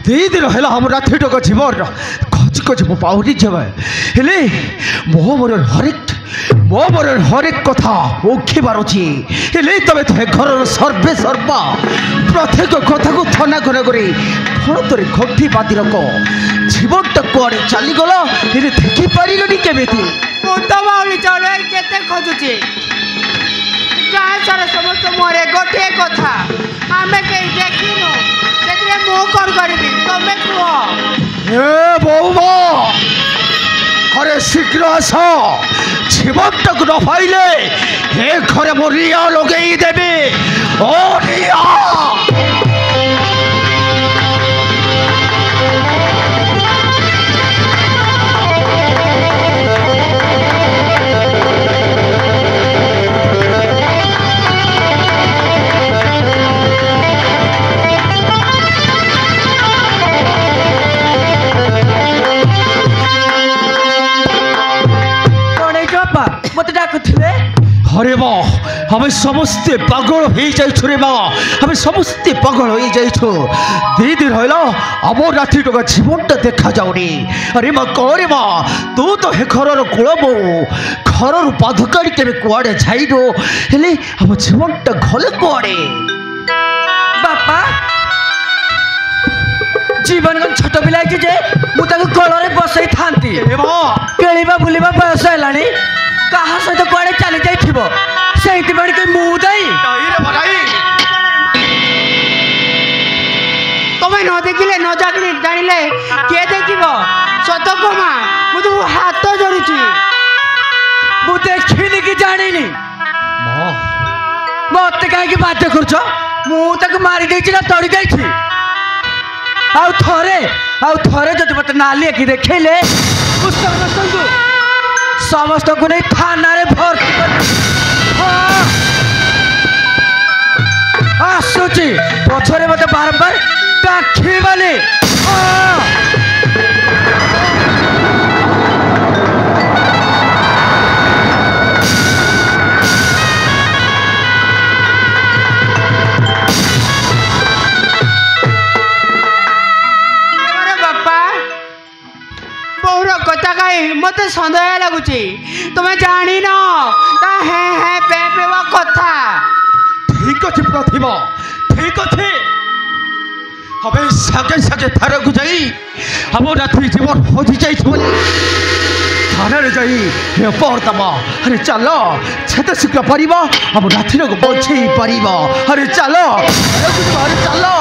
ଦୁଇ ଦିନ ହେଲା ଆମ ରାତିଟକ ଜୀବନ ଖୋଜି ଖୋଜି ମୁଁ ପାଉନି ଯେବେ ହେଲେ ମୋ ମନରେ ହରେକ କଥା ଉଠି ପାରୁଛି ହେଲେ ତମେ ତ ଘରର ସର୍ବେ ସର୍ବା ପ୍ରତ୍ୟେକ କଥାକୁ ଥନା ଘନ କରି ଫଳତରେ ଘଟି ବାଦି ରକ ଜୀବନଟା କୁଆଡ଼େ ଚାଲିଗଲା ହେଲେ ଦେଖିପାରିଲନି କେମିତି? ମୁଁ ତ ଭାଉଳି ଚଳେ କେତେ ଖୋଜୁଛି ଗାଁ ସାରା ସମସ୍ତ ମୋରେ ଗୋଟିଏ କଥା ଆମେ କେହି ଦେଖିନୁ ସେଥିରେ ମୁଁ କ'ଣ କରିବି ତମେ କୁହ। ଏ ବୋଉ ଘରେ ଶୀଘ୍ର ଆସ ଜୀବନଟାକୁ ନ ପାଇଲେ ଏ ଘରେ ମୁଁ ରିଆ ଲଗେଇ ଦେବି। ଓ ରିଆ মতে ডাকুଥିଲେ अरे बा हमें समस्ते पागल हो जाइछु रे बा हमें समस्ते पागल हो जाइछु दी दिन होइला अब राति टका जीवनटा देखा जाउनी। अरे माँ करे माँ तू तो हे घरर कुलबो घरर पाधुकाड़ी केबे कुआड़े जाइनो हेले हम जीवनटा घले कुआड़े बापा जीवन कौन छोट पिला कि जे मु ताको कोलरे बसई थांती ए माँ केलिबा बुलिबा बयस हेलानी कहा सहित कुआड़े चली जाइथिबो सेहिति बड़ के मुंह दई नहीं रे भाई तमे न देखिले न जानिले के देखिबो सत कमा मु तो हाथ जोड़ुची मु देखिनी कि जानिनी माँ मते काहे कि बाध्य करछ मु ताको मारी देछि ना तड़ी जाइछि आउ थरे जदि मते नाली कि देखैले समस्त को नहीं थाना रे भर्ती कर आसुची पछरे मते बारंबार डाकी वाले मते सन्देह लगुची तुम्हें जानी न हे हे पे पे वो कथा ठीक अच्छे प्रतिभा ठीक अच्छे हमें सगे सगे थाना को जाई हम रात्रि जीवन खोजी जाई थाना रे जाई हे परदमा अरे चलो छेत शीघ्र परिबा हम रात्रि को बचई परिबा अरे चलो अरे चलो